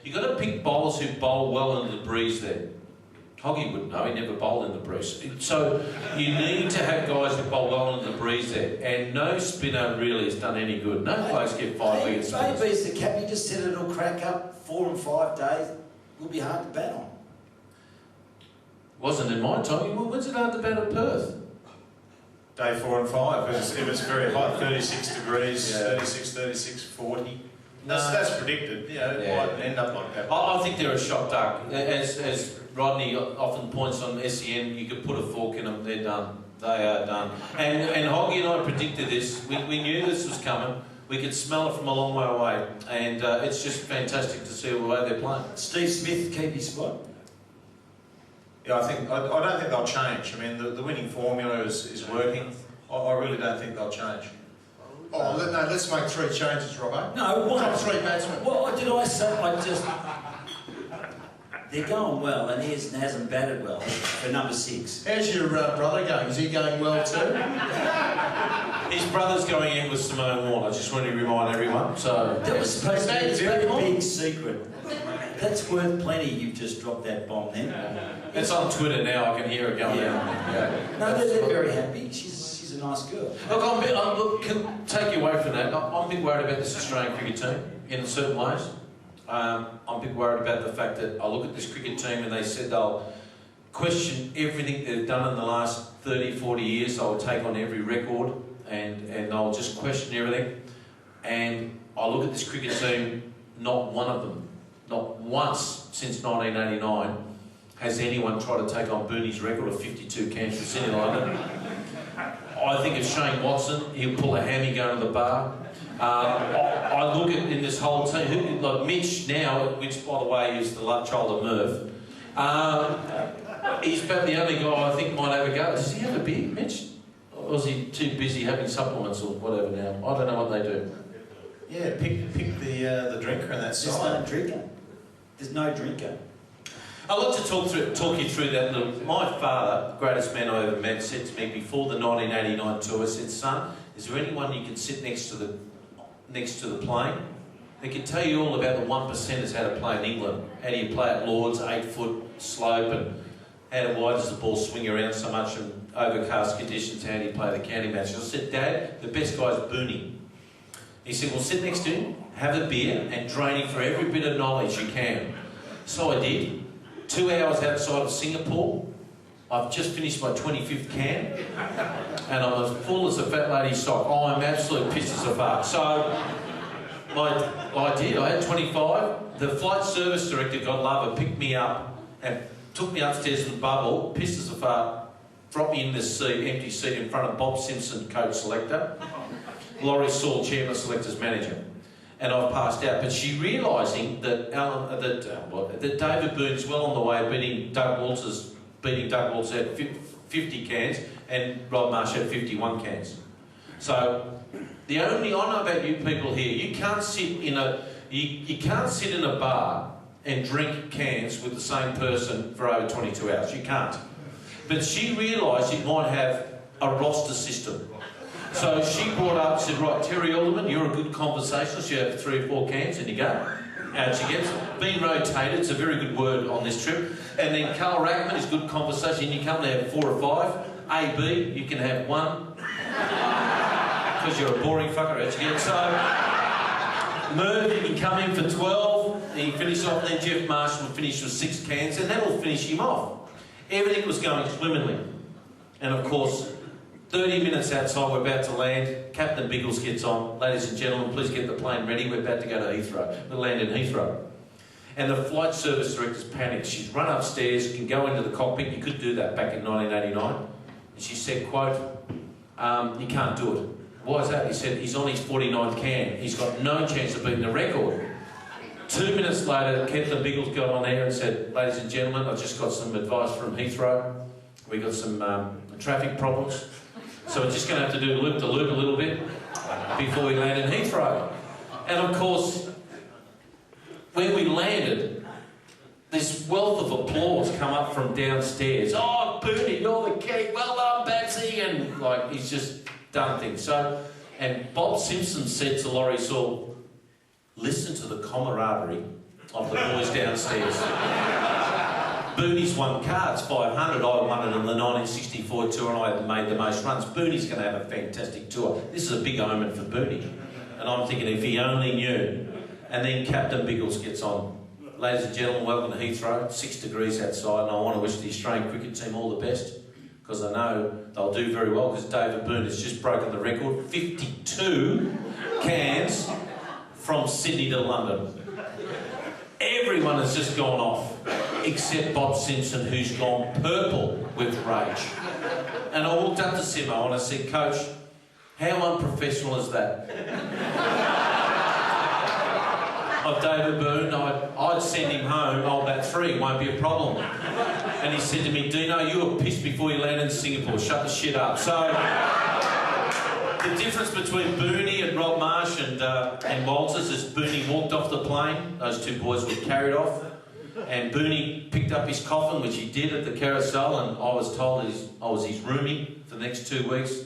You've got to pick bowlers who bowl well into the breeze there. Hoggy wouldn't know, he never bowled in the breeze. So you need to have guys who bowl well into the breeze there. And no spinner really has done any good. No blokes get 5 wickets. Maybe it's the cap, you just said it'll crack up 4 and 5 days. Will be hard to bat on. Wasn't in my time. When's it hard to bat at Perth? Day 4 and 5. It was very hot, 36 degrees, 36, 40. That's predicted. It might end up like that. I think they're a shot duck. As Rodney often points on SEN, you could put a fork in them, they're done. They are done. And Hoggy and I predicted this. We knew this was coming. We could smell it from a long way away. And it's just fantastic to see the way they're playing. Steve Smith, keep his spot. Yeah, I don't think they'll change. I mean, the winning formula is working. I really don't think they'll change. Oh, no, let's make 3 changes, Robbo. No, one. Top 3 batsmen. What did I say? They're going well, and he hasn't batted well for number 6. How's your brother going? Is he going well too? His brother's going in with Simone Warne. I just want to remind everyone. So That was supposed to be a very big secret. That's worth plenty. You've just dropped that bomb then. it's on Twitter now. I can hear it going out. No, they're very happy. She's a nice girl. Look, can take you away from that. I'm a bit worried about this Australian cricket team in certain ways. I'm a bit worried about the fact that I look at this cricket team and they said they'll question everything they've done in the last 30, 40 years. They'll take on every record and they'll just question everything. And I look at this cricket team, not one of them, not once since 1989 has anyone tried to take on Booney's record of 52 cans for Sydney London. I think of Shane Watson, he'll pull a hammy going to the bar. I look at in this whole team, like Mitch now, which by the way is the love child of Merv. He's about the only guy I think might have a go. Does he have a beer, Mitch? Or is he too busy having supplements or whatever now? I don't know what they do. Yeah, pick the drinker in that There's side. no drinker. There's no drinker. I'd like to talk you through that. Look, my father, the greatest man I ever met, said to me before the 1989 tour, said, "Son, is there anyone you can sit next to the plane? They can tell you all about the 1%ers how to play in England. How do you play at Lord's, 8-foot slope, and why does the ball swing around so much in overcast conditions? How do you play the county match?" I said, "Dad, the best guy's Booney." He said, "Well, sit next to him, have a beer, and drain him for every bit of knowledge you can." So I did. 2 hours outside of Singapore. I've just finished my 25th can, and I'm as full as a fat lady's sock. Oh, I'm absolute pissed as a fart. So I did. I had 25. The flight service director, God love her, picked me up and took me upstairs in the bubble, pissed as a fart, dropped me in this seat, empty seat in front of Bob Simpson, coach selector, Laurie Saul, chairman selectors manager. And I've passed out. But she realising that that David Boone's well on the way of beating Doug Walters at 50 cans, and Rob Marsh had 51 cans. So I know about you people here. You can't sit in a bar and drink cans with the same person for over 22 hours. You can't. But she realised it might have a roster system. So she brought up, said, "Right, Terry Alderman, you're a good conversationalist. You have 3 or 4 cans and you go." Out she gets. Being rotated, it's a very good word on this trip. And then Carl Rackman is good conversation. You come to have 4 or 5. AB, you can have 1. Because you're a boring fucker, out you get. So Merv, you can come in for 12. He finished off, then Jeff Marshall will finish with 6 cans, and that will finish him off. Everything was going swimmingly. And of course, 30 minutes outside, we're about to land. Captain Biggles gets on. "Ladies and gentlemen, please get the plane ready. We're about to go to Heathrow." We land in Heathrow. And the flight service director's panicked. She's run upstairs, can go into the cockpit. You could do that back in 1989. And she said, quote, "You can't do it." "Why is that?" He said, "He's on his 49th can. He's got no chance of beating the record." 2 minutes later, Captain Biggles got on there and said, "Ladies and gentlemen, I've just got some advice from Heathrow. We've got some traffic problems. So we're just going to have to do loop-the-loop a little bit before we land in Heathrow." And of course, when we landed, this wealth of applause come up from downstairs. "Oh, Booney, you're the king. Well done, Batsy." And like, he's just done things. So, and Bob Simpson said to Laurie Saul, "Listen to the camaraderie of the boys downstairs. Booney's won cards, 500. I won it in the 1964 tour and I had made the most runs. Booney's going to have a fantastic tour. This is a big omen for Booney. And I'm thinking if he only knew. And then Captain Biggles gets on. Ladies and gentlemen, welcome to Heathrow. 6 degrees outside, and I want to wish the Australian cricket team all the best because I know they'll do very well because David Boon has just broken the record. 52 cans from Sydney to London. Everyone has just gone off, except Bob Simpson, who's gone purple with rage. And I walked up to Simo and I said, Coach, how unprofessional is that? Of David Boon, I'd send him home, about 3, won't be a problem. And he said to me, Dino, you were pissed before you landed in Singapore, shut the shit up. So, the difference between Booney and Rob Marsh and Walters is Booney walked off the plane, those 2 boys were carried off, and Booney picked up his coffin, which he did at the carousel, and I was told I was his roomie for the next 2 weeks,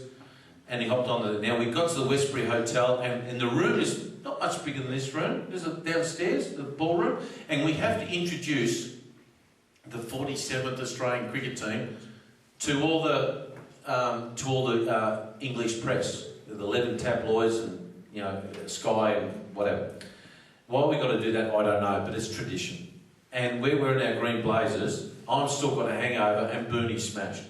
and he hopped on now we got to the Westbury Hotel, and the room is not much bigger than this room. There's a downstairs, the ballroom, and we have to introduce the 47th Australian cricket team to all the English press, the 11 tabloids and Sky and whatever. Why we got to do that, I don't know, but it's tradition. And we're wearing our green blazers. I'm still got a hangover, and Booney smashed.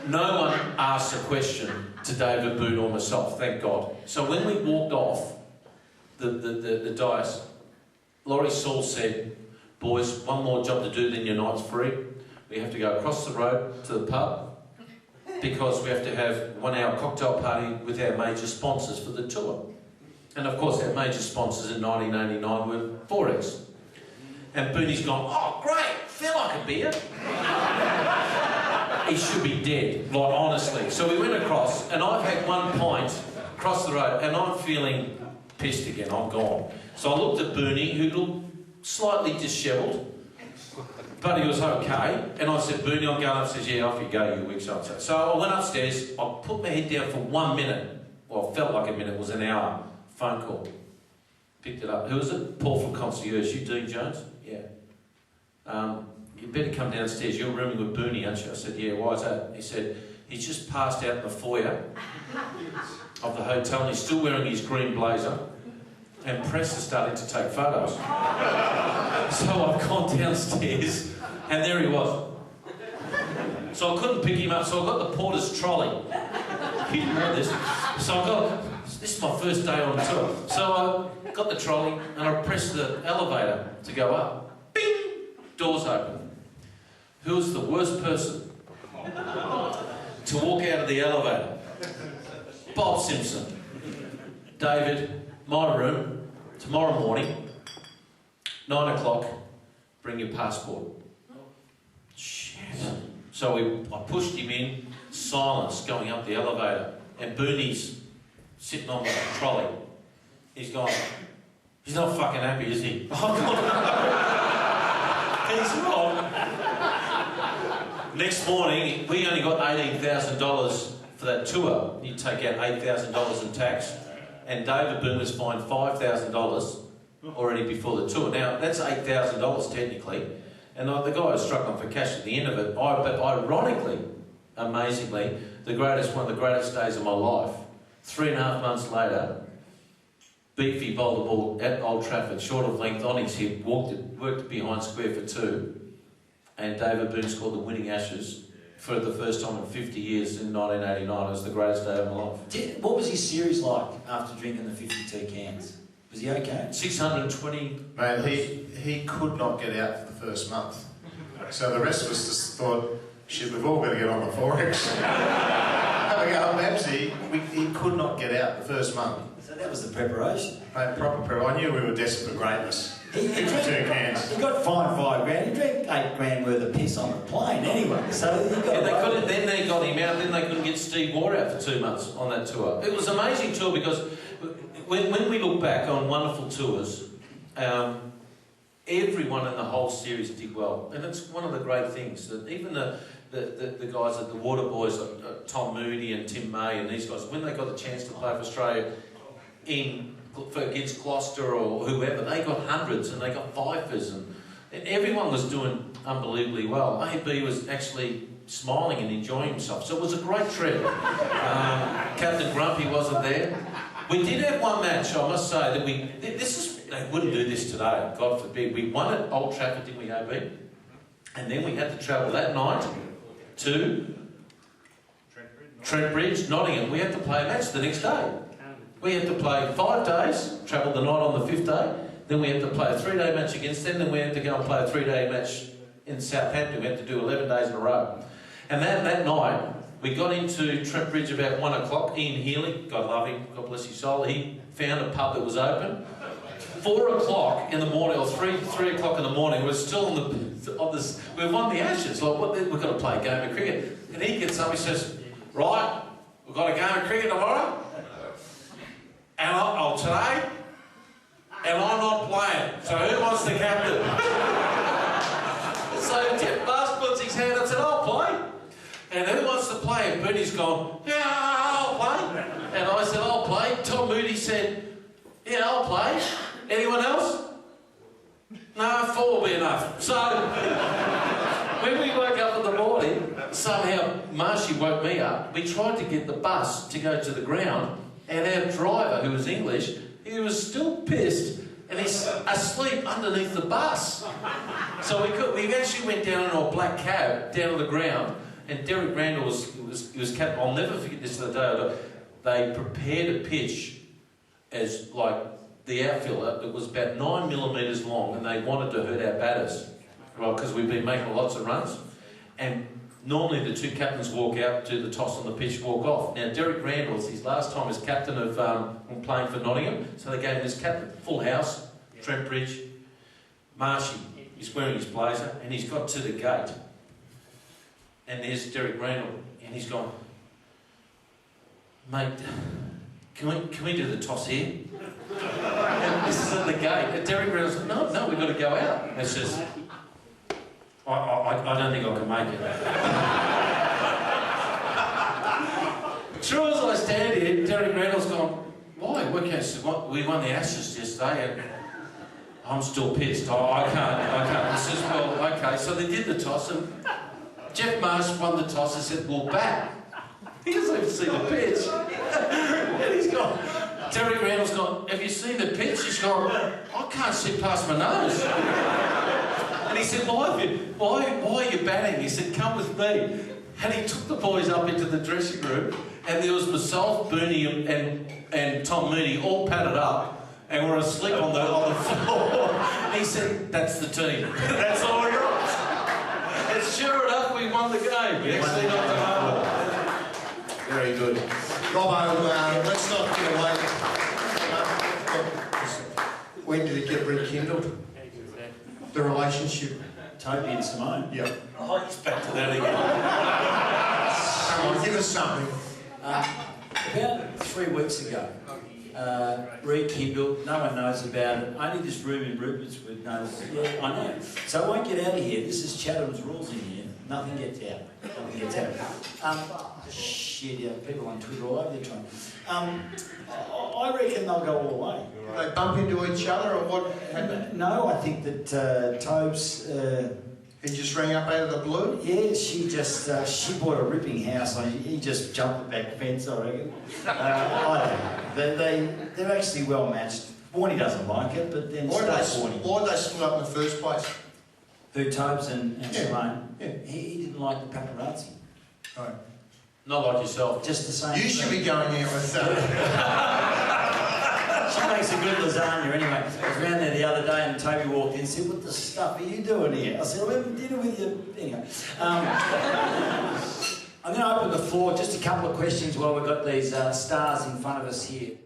No one asked a question to David Boon or myself, thank God. So when we walked off the dais, Laurie Saul said, boys, one more job to do, then your night's free. We have to go across the road to the pub because we have to have 1 hour cocktail party with our major sponsors for the tour. And of course our major sponsors in 1989 were Forex. And Booney's gone, oh great, feel like a beer. He should be dead, like honestly. So we went across and I've had 1 pint across the road and I'm feeling pissed again, I'm gone. So I looked at Booney, who looked slightly dishevelled, but he was okay. And I said, Booney, I'm going upstairs. Yeah, off you go, you weak so-and-so. So I went upstairs, I put my head down for 1 minute. Well, it felt like a minute, it was an hour. Phone call. Picked it up. Who was it? Paul from Concierge. You Dean Jones? Yeah. You better come downstairs. You're rooming with Booney, aren't you? I said, yeah, why is that? He said, he's just passed out in the foyer of the hotel and he's still wearing his green blazer and press is starting to take photos. So I've gone downstairs and there he was. So I couldn't pick him up, so I got the porter's trolley. You didn't know this. So this is my first day on tour. So I got the trolley and I pressed the elevator to go up. Bing! Doors open. Who's the worst person to walk out of the elevator? Bob Simpson. David, my room, tomorrow morning, 9 o'clock, bring your passport. Shit. So I pushed him in, silence going up the elevator, and Booney's sitting on the trolley. He's gone, he's not fucking happy, is he? Oh, God. He's wrong. Next morning, we only got $18,000 for that tour. You take out $8,000 in tax, and David Boon was fined $5,000 already before the tour. Now, that's $8,000 technically, and the guy was struggling for cash at the end of it. But ironically, amazingly, one of the greatest days of my life, 3.5 months later, Beefy bowled the ball at Old Trafford, short of length on his hip, worked it behind square for 2, and David Boon scored the winning Ashes for the first time in 50 years in 1989. It was the greatest day of my life. What was his series like after drinking the 52 cans? Was he okay? 620. Mate, he could not get out for the first month. So the rest of us just thought, shit, we've all got to get on the Forex. Have a go at Babsy. He could not get out the first month. So that was the preparation. Mate, proper prep. I knew we were destined for greatness. He got fined $5,000. He drank $8,000 worth of piss on the plane anyway. So he got. Then they got him out. Then they couldn't get Steve Waugh out for 2 months on that tour. It was an amazing tour because when we look back on wonderful tours, everyone in the whole series did well, and it's one of the great things that even the guys at the Water Boys, like Tom Moody and Tim May and these guys, when they got the chance to play for Australia in against Gloucester or whoever, they got hundreds and they got fifers and everyone was doing unbelievably well. AB was actually smiling and enjoying himself, so it was a great trip. Captain Grumpy wasn't there. We did have one match, I must say, that they wouldn't do this today, God forbid. We won at Old Trafford, didn't we, AB? And then we had to travel that night to Trent Bridge, Nottingham. We had to play a match the next day. We had to play 5 days, travel the night on the 5th day, then we had to play a 3-day match against them, then we had to go and play a 3-day match in Southampton. We had to do 11 days in a row. And that night, we got into Trent Bridge about 1 o'clock. Ian Healy, God love him, God bless his soul, he found a pub that was open. 4 o'clock in the morning, or 3 o'clock in the morning, we're still on this, we've won the Ashes, like, we've got to play a game of cricket. And he gets up, he says, right, we've got a game of cricket tomorrow, and today, and I'm not playing, so who wants the captain? So Jeff Bass puts his hand up and said, I'll play. And who wants to play? And Bernie's gone, yeah, I'll play. And I said, I'll play. Tom Moody said, yeah, I'll play. Anyone else? No, 4 will be enough. So when we woke up in the morning, somehow Marshy woke me up. We tried to get the bus to go to the ground, and our driver, who was English, he was still pissed, and he's asleep underneath the bus. So we actually went down in a black cab down to the ground, and Derek Randall was captain. I'll never forget this to the day. They prepared a pitch as like the outfielder that was about 9 millimetres long, and they wanted to hurt our batters, right? Because we've been making lots of runs, and normally the 2 captains walk out, do the toss on the pitch, walk off. Now Derek Randall's his last time as captain of playing for Nottingham, so they gave him this captain, full house, Trent Bridge, Marshy. He's wearing his blazer, and he's got to the gate, and there's Derek Randall, and he's gone, mate, can we do the toss here? And this is at the gate, and Derek Randall's like, no, we've got to go out. And it's just, I don't think I can make it. True as I stand here, Derek Randall's gone, why? We won the Ashes yesterday, and I'm still pissed. I can't. He says, well, okay. So they did the toss, and Jeff Marsh won the toss and said, well, bat. He doesn't even see the pitch. And he's gone, Derek Randall's gone, have you seen the pitch? He's gone, I can't see past my nose. And he said, why are you batting? He said, come with me. And he took the boys up into the dressing room, and there was myself, Bernie, and Tom Moody all padded up, and we're asleep on the floor. And he said, that's the team. That's all we got. And sure enough, we won the game. We actually knocked them over. Very good. Robbo, let's not get away. When did it get rekindled? The relationship? Toby and Simone. Yeah. Oh, he's back to that again. Come on, give us something. About 3 weeks ago, rekindled, no one knows about it, only this room in Rupertswood knows. Yeah, I know. So I won't get out of here. This is Chatham's rules in here. Nothing gets out. Nothing gets out. Shit, yeah, people on Twitter all over the time. I reckon they'll go all the way. They bump into each other, or what happened? No, I think that Tobes... He just rang up out of the blue? Yeah, she bought a ripping house. He just jumped the back fence, I reckon. I don't know. They're actually well matched. Warnie doesn't like it, but then Why did they split up in the first place? Who, Tobes and Yeah. Simone? Yeah. He didn't like the paparazzi. Right. Not like yourself. Just the same. You should be going out with She makes a good lasagna anyway. I was around there the other day and Toby walked in and said, what the stuff are you doing here? I said, I'm having dinner with you. Anyway. I'm going to open the floor, just a couple of questions while we've got these stars in front of us here.